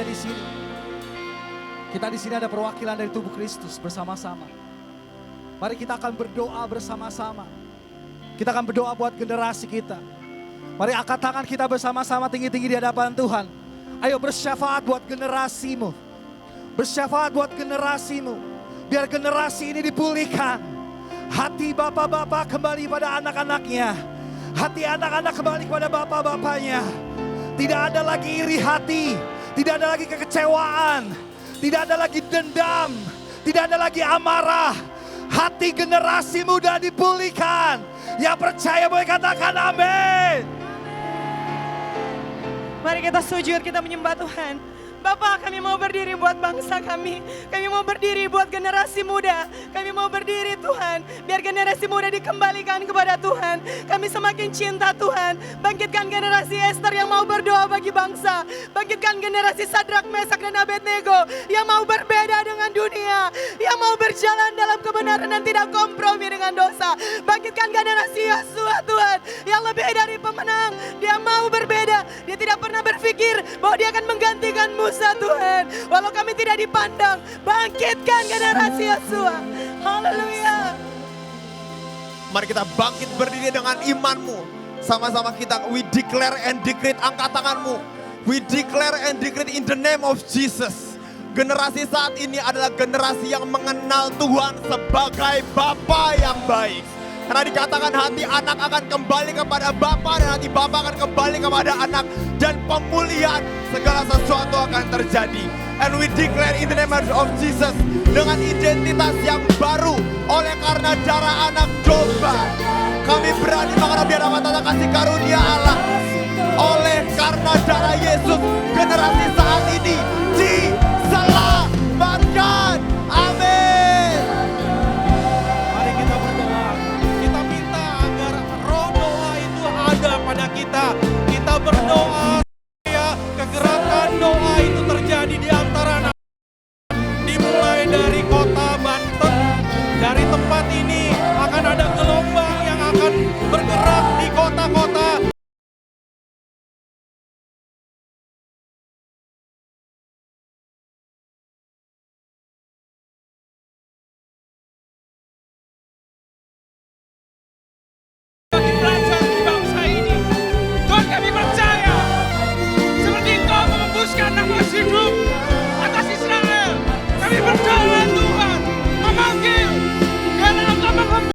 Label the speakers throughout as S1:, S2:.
S1: ada di sini. Kita di sini ada perwakilan dari tubuh Kristus bersama-sama. Mari kita akan berdoa bersama-sama. Kita akan berdoa buat generasi kita. Mari angkat tangan kita bersama-sama tinggi-tinggi di hadapan Tuhan. Ayo bersyafaat buat generasimu. Bersyafaat buat generasimu. Biar generasi ini dipulihkan. Hati bapak-bapak kembali pada anak-anaknya. Hati anak-anak kembali kepada bapak-bapaknya. Tidak ada lagi iri hati. Tidak ada lagi kekecewaan. Tidak ada lagi dendam. Tidak ada lagi amarah. Hati generasi muda dipulihkan. Yang percaya boleh katakan amin.
S2: Mari kita sujud, kita menyembah Tuhan. Bapak, kami mau berdiri buat bangsa kami. Kami mau berdiri buat generasi muda. Kami mau berdiri Tuhan, biar generasi muda dikembalikan kepada Tuhan. Kami semakin cinta Tuhan. Bangkitkan generasi Esther yang mau berdoa bagi bangsa. Bangkitkan generasi Sadrak, Mesak, dan Abednego yang mau berbeda dengan dunia. Yang mau berjalan dalam kebenaran dan tidak kompromi dengan dosa. Bangkitkan generasi Yosua Tuhan, yang lebih dari pemenang. Dia mau berbeda. Dia tidak pernah berpikir bahwa dia akan menggantikan Musa Tuhan. Walau kami tidak dipandang, bangkitkan generasi Yosua. Haleluya.
S3: Mari kita bangkit berdiri dengan imanmu. Sama-sama kita, we declare and decree, angkat tanganmu. We declare and decree in the name of Jesus. Generasi saat ini adalah generasi yang mengenal Tuhan sebagai Bapa yang baik. Karena dikatakan hati anak akan kembali kepada Bapa dan hati Bapa akan kembali kepada anak. Dan pemulihan segala sesuatu akan terjadi. And we declare in the name of Jesus dengan identitas yang baru oleh karena darah anak domba. Kami berani menghadapi hadapan tata kasih karunia Allah. Oleh karena darah Yesus, generasi saat ini diselamatkan. Amin.
S4: Mari kita berdoa. Kita minta agar roh doa itu ada pada kita. Kita berdoa supaya kegerakan doa itu terjadi di antara anak. Dimulai dari kota Banten. Dari tempat ini akan ada gelombang yang akan bergerak di kota-kota.
S5: Bagi pelajar di bangsa ini, Tuhan kami percaya seperti Engkau mengembuskan nafas hidup atas Israel. Kami berdoa Tuhan memanggil biarlah Engkau menghembus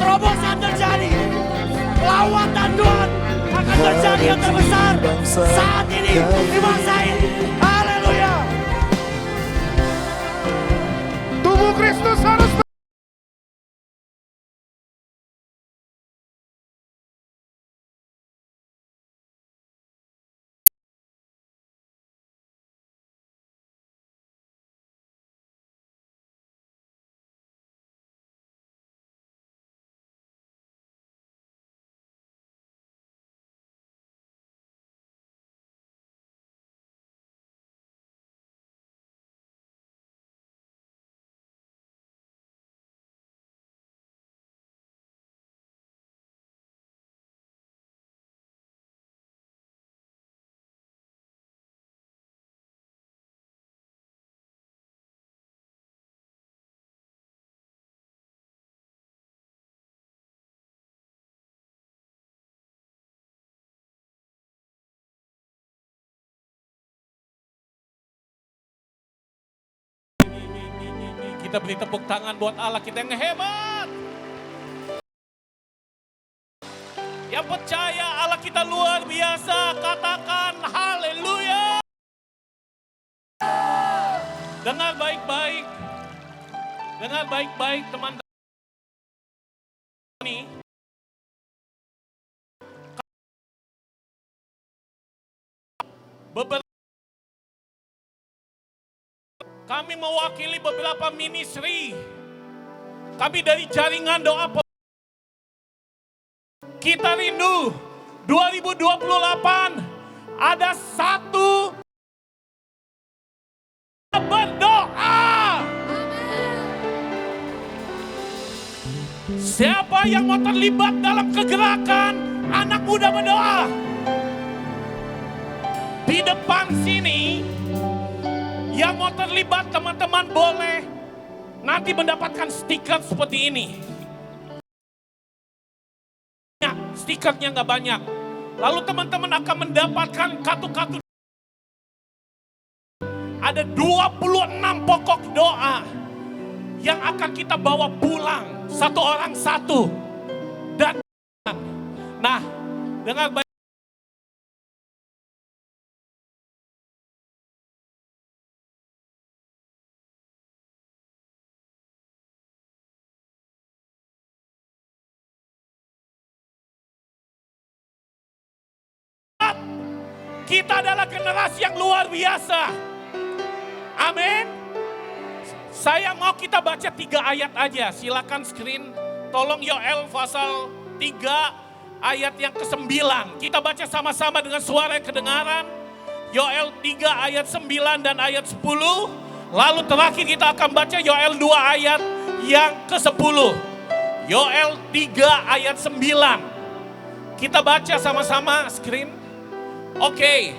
S5: terobosan terjadi. Lawatan Tuhan akan terjadi yang terbesar saat ini di bangsa ini. Haleluya.
S6: Tubuh Kristus harus
S5: Kita beri tepuk tangan buat Allah kita yang hebat. Yang percaya Allah kita luar biasa, katakan haleluya. Dengar baik-baik. Dengar baik-baik teman-teman ini. Kami mewakili beberapa ministry. Kami dari jaringan doa. Kita rindu 2028 ada satu berdoa. Siapa yang mau terlibat dalam kegerakan anak muda berdoa? Di depan sini yang mau terlibat teman-teman boleh nanti mendapatkan stiker seperti ini. Stikernya nggak banyak. Lalu teman-teman akan mendapatkan kartu-kartu. Ada 26 pokok doa yang akan kita bawa pulang. Satu orang satu. Dan nah, dengar baik. Kita adalah generasi yang luar biasa. Amin. Saya mau kita baca 3 ayat aja. Silakan screen. Tolong Yoel pasal 3 ayat yang ke-9. Kita baca sama-sama dengan suara yang kedengaran. Yoel 3 ayat 9 dan ayat 10. Lalu terakhir kita akan baca Yoel 2 ayat yang ke-10. Yoel 3 ayat 9. Kita baca sama-sama screen. Oke,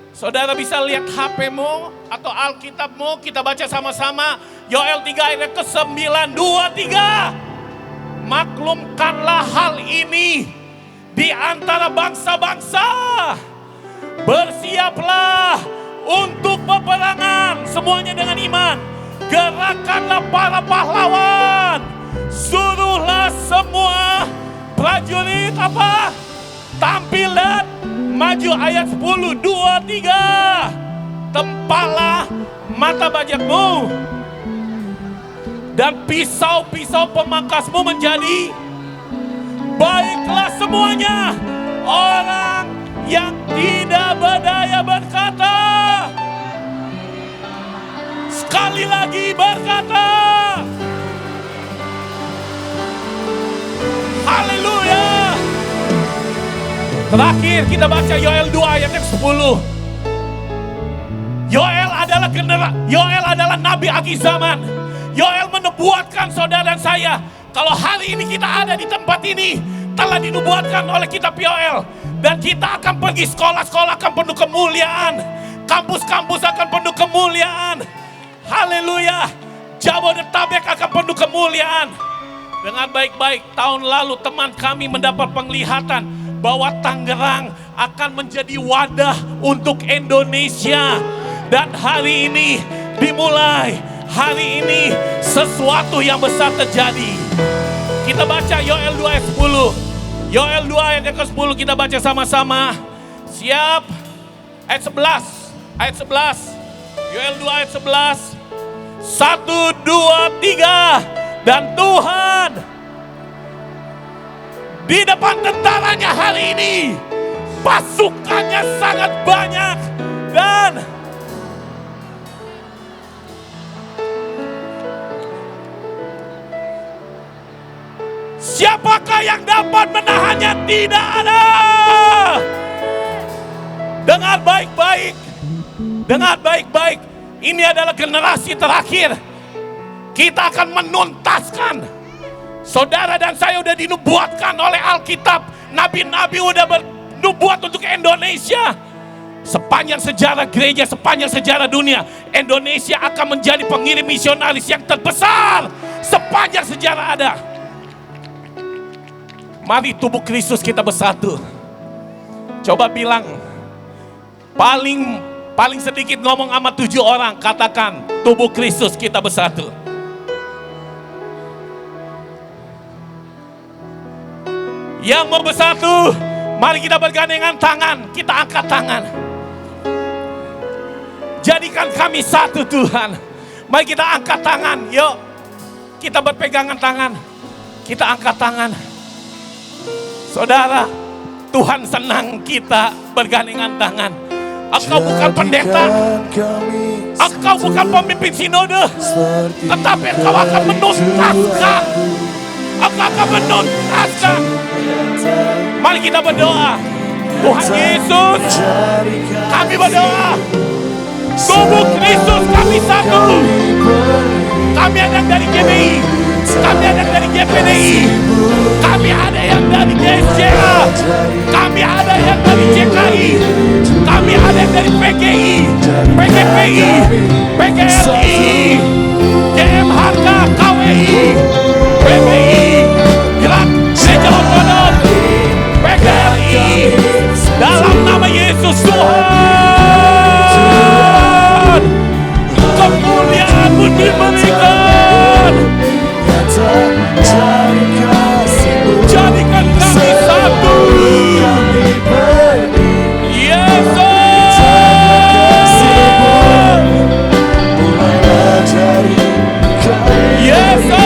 S5: saudara bisa lihat HP-mu atau Alkitab-mu, kita baca sama-sama. Yoel 3 ayat ke-9, 2, 3. Maklumkanlah hal ini di antara bangsa-bangsa. Bersiaplah untuk peperangan, semuanya dengan iman. Gerakkanlah para pahlawan. Suruhlah semua prajurit apa? Tampil dan maju. Ayat 10, 2, 3. Tempahlah mata bajakmu dan pisau-pisau pemangkasmu menjadi. Baiklah semuanya orang yang tidak berdaya berkata. Sekali lagi berkata. Haleluya. Terakhir kita baca Yoel 2 ayat yang 10. Yoel adalah nabi akhir zaman. Yoel menubuatkan saudara dan saya. Kalau hari ini kita ada di tempat ini, telah dinubuatkan oleh kitab Yoel. Dan kita akan pergi sekolah-sekolah akan penuh kemuliaan. Kampus-kampus akan penuh kemuliaan. Haleluya. Jabodetabek akan penuh kemuliaan. Dengan baik-baik, tahun lalu teman kami mendapat penglihatan bahwa Tangerang akan menjadi wadah untuk Indonesia. Dan hari ini dimulai, hari ini sesuatu yang besar terjadi. Kita baca Yoel 2 ayat 10. Yoel 2 ayat ke-10 kita baca sama-sama. Siap? Ayat 11. Ayat 11. Yoel 2 ayat 11. 1, 2, 3. Dan Tuhan di depan tentaranya hari ini, pasukannya sangat banyak. Dan siapakah yang dapat menahannya? Tidak ada. Dengar baik-baik. Dengar baik-baik. Ini adalah generasi terakhir. Kita akan menuntaskan. Saudara dan saya udah dinubuatkan oleh Alkitab. Nabi-nabi udah bernubuat untuk Indonesia. Sepanjang sejarah gereja, sepanjang sejarah dunia, Indonesia akan menjadi pengirim misionaris yang terbesar sepanjang sejarah ada. Mari tubuh Kristus kita bersatu. Coba bilang, paling sedikit ngomong sama 7 orang, katakan tubuh Kristus kita bersatu. Yang mau bersatu, mari kita bergandengan tangan, kita angkat tangan. Jadikan kami satu Tuhan. Mari kita angkat tangan, yuk. Kita berpegangan tangan, kita angkat tangan. Saudara, Tuhan senang kita bergandengan tangan. Engkau bukan pendeta, engkau bukan pemimpin sinode, tetapi engkau akan menuntaskan. Engkau akan menuntaskan. Mari kita berdoa. Tuhan Yesus, kami berdoa. Tubuh Kristus kami satu. Kami ada yang dari GBI, kami ada yang dari GPDI, kami ada yang dari GSCA, kami ada yang dari JKI, kami ada yang dari PGI, PGPI, PGRI, GMHK, KWI, PBI, Gerak Gereja Ortodok, PGRI, dalam nama Yesus Tuhan, kemuliaan-Mu diberikan. Jadikan kami satu. Yesus. Yesus.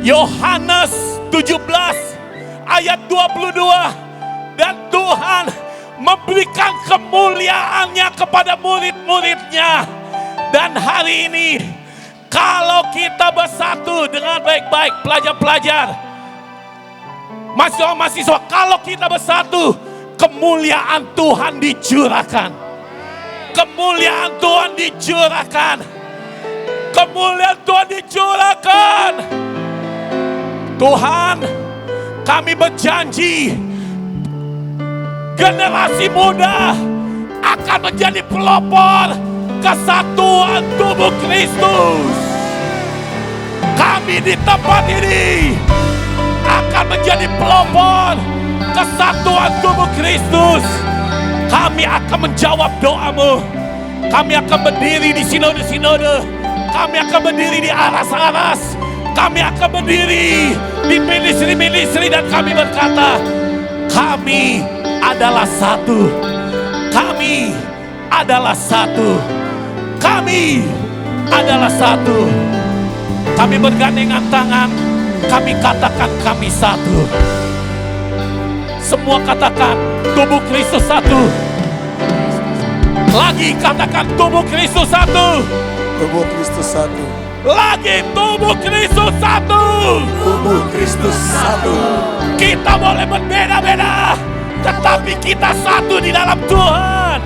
S5: Yohanes 17 ayat 22. Dan Tuhan memberikan kemuliaannya kepada murid-muridnya. Dan hari ini, kalau kita bersatu dengan baik-baik, pelajar-pelajar, mahasiswa-mahasiswa, kalau kita bersatu, kemuliaan Tuhan dicurahkan. Kemuliaan Tuhan dicurahkan. Kemuliaan Tuhan dicurahkan. Tuhan, kami berjanji, generasi muda akan menjadi pelopor kesatuan tubuh Kristus. Kami di tempat ini akan menjadi pelopor kesatuan tubuh Kristus. Kami akan menjawab doamu. Kami akan berdiri di sinode-sinode. Kami akan berdiri di aras-aras. Kami akan berdiri di ministry-ministry dan kami berkata, kami adalah satu. Kami adalah satu. Kami adalah satu. Kami bergandengan tangan. Kami katakan kami satu. Semua katakan tubuh Kristus satu. Lagi katakan tubuh Kristus satu.
S7: Tubuh Kristus satu.
S5: Lagi tubuh Kristus satu.
S7: Tubuh Kristus satu.
S5: Kita boleh berbeda-beda, tetapi kita satu di dalam Tuhan.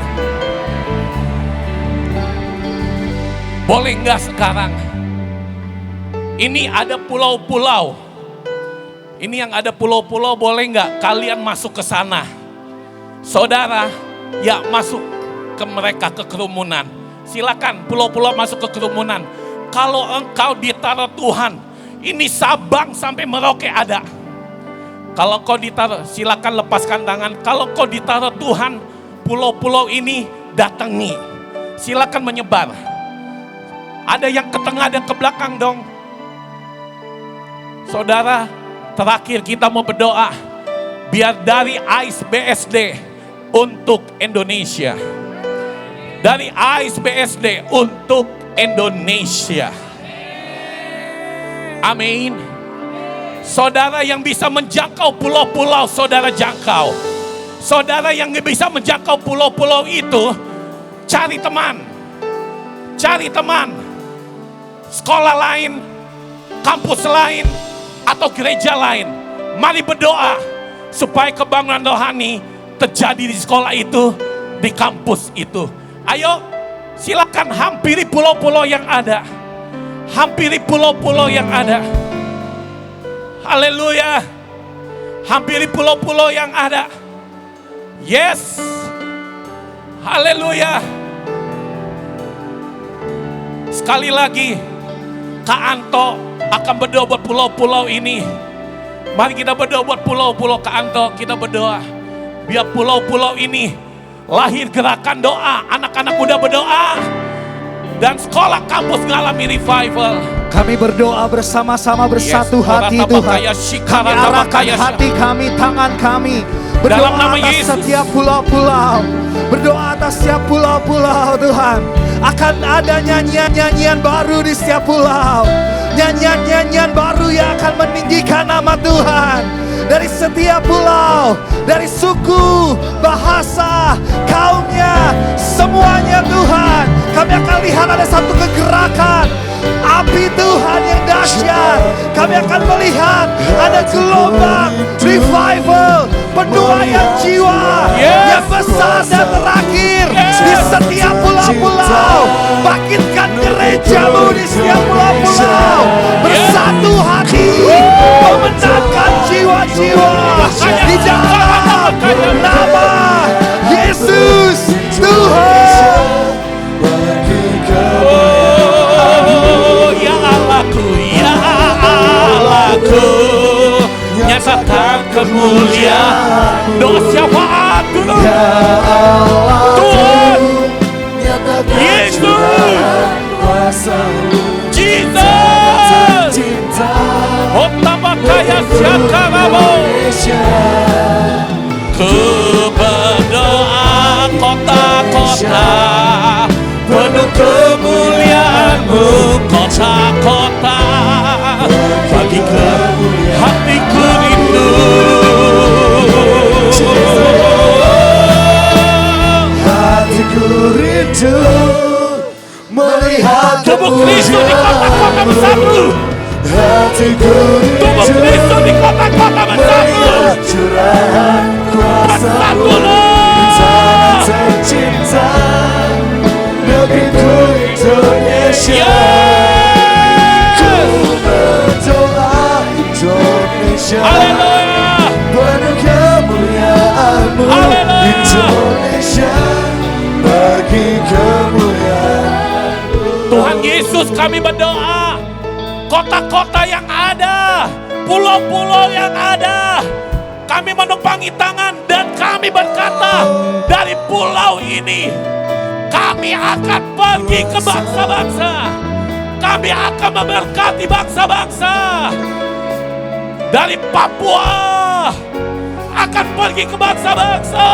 S5: Boleh nggak sekarang? Ini ada pulau-pulau. Ini yang ada pulau-pulau, boleh nggak kalian masuk ke sana? Saudara, ya masuk ke mereka, ke kerumunan. Silakan pulau-pulau masuk ke kerumunan. Kalau engkau ditaruh Tuhan, ini Sabang sampai Merauke ada. Kalau kau ditaruh, silakan lepaskan tangan. Kalau kau ditaruh Tuhan, pulau-pulau ini datangi. Silakan menyebar. Ada yang ke tengah dan ke belakang dong. Saudara, terakhir kita mau berdoa. Biar dari AIS BSD untuk Indonesia. Dari AIS BSD untuk Indonesia. Amin. Saudara yang bisa menjangkau pulau-pulau, saudara jangkau. Saudara yang bisa menjangkau pulau-pulau itu, cari teman. Cari teman. Sekolah lain, kampus lain, atau gereja lain. Mari berdoa supaya kebangunan rohani terjadi di sekolah itu, di kampus itu. Ayo, silakan hampiri pulau-pulau yang ada. Hampiri pulau-pulau yang ada. Haleluya. Hampiri pulau-pulau yang ada. Yes. Haleluya. Sekali lagi, Kak Anto akan berdoa buat pulau-pulau ini. Mari kita berdoa buat pulau-pulau, Kak Anto. Kita berdoa. Biar pulau-pulau ini lahir gerakan doa. Anak-anak muda berdoa. dan sekolah kampus mengalami revival.
S1: Kami berdoa bersama-sama bersatu
S5: Yes,
S1: hati
S5: Lord,
S1: Tuhan.
S5: Shikara,
S1: Kami arahkan
S5: Tabakaya,
S1: hati kami, tangan kami. Berdoa
S5: Dalam nama
S1: atas
S5: Yesus.
S1: setiap pulau-pulau. Berdoa atas setiap pulau-pulau Tuhan. Akan ada nyanyian-nyanyian baru di setiap pulau. Nyanyian-nyanyian baru yang akan meninggikan nama Tuhan. Dari setiap pulau, dari suku, bahasa, kaumnya, semuanya Tuhan. Kami akan lihat ada satu kegerakan api Tuhan yang dahsyat. Kami akan melihat ada gelombang revival, penuaian jiwa yang besar dan terakhir di setiap pulau-pulau. Bangkitkan gerejamu di setiap pulau-pulau, bersatu hati, memenangkan jiwa-jiwa di dalam nama Yesus Tuhan.
S5: Oh, ya Allahku, ya Allahku, nyatakan kemuliaan. Doa syafaat dulu. Tuhan Yesus, Jesus, Otabakaya Syakarabo. Ku berdoa kota-kota penuh kemuliaan-Mu, kota-kota bagi hatiku rindu.
S7: Hatiku rindu melihat
S5: Tubuh Kristus di kota-kota bersatu.
S7: Hatiku
S5: Tubuh Kristus di kota-kota bersatu.
S7: curahan kuasa
S5: Bersatu loh.
S7: tercinta negeriku Indonesia. Ku berdoa Indonesia
S5: Haleluya.
S7: penuh kemuliaan-Mu.
S5: Haleluya.
S7: Indonesia bagi kemuliaan.
S5: Tuhan Yesus, kami berdoa kota-kota yang ada, pulau-pulau yang ada, kami menumpangi tangan dan kami berkata, dari pulau ini kami akan pergi ke bangsa-bangsa, kami akan memberkati bangsa-bangsa. Dari Papua akan pergi ke bangsa-bangsa,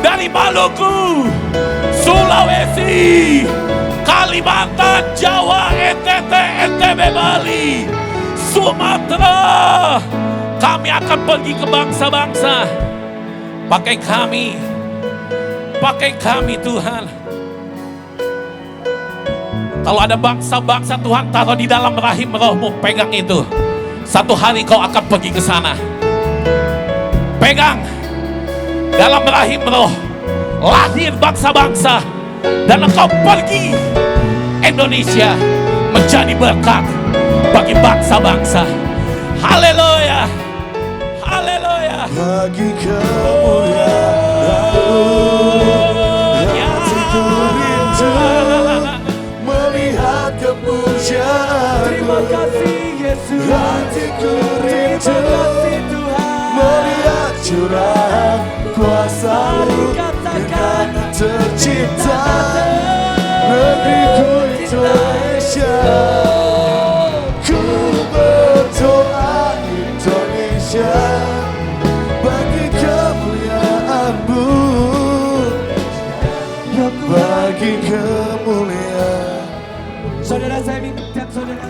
S5: dari Maluku, Sulawesi, Kalimantan, Jawa, NTT, NTB, Bali, Sumatera. Kami akan pergi ke bangsa-bangsa. Pakai kami Tuhan. Kalau ada bangsa-bangsa Tuhan taruh di dalam rahim rohmu, pegang itu. Satu hari kau akan pergi ke sana. Pegang dalam rahim roh, lahir bangsa-bangsa, dan engkau pergi. Indonesia menjadi berkat bagi bangsa-bangsa. Haleluya, haleluya.
S7: Bagi kemuliaan hatiku rindu melihat kemuliaan. Terima kasih Yesus. Hatiku rindu melihat curahan kuasa-Mu yang tercinta negeriku Indonesia. Ku berdoa Indonesia bagi kemuliaan-Mu, bagi kemuliaan.
S2: Saudara, saya minta saudara.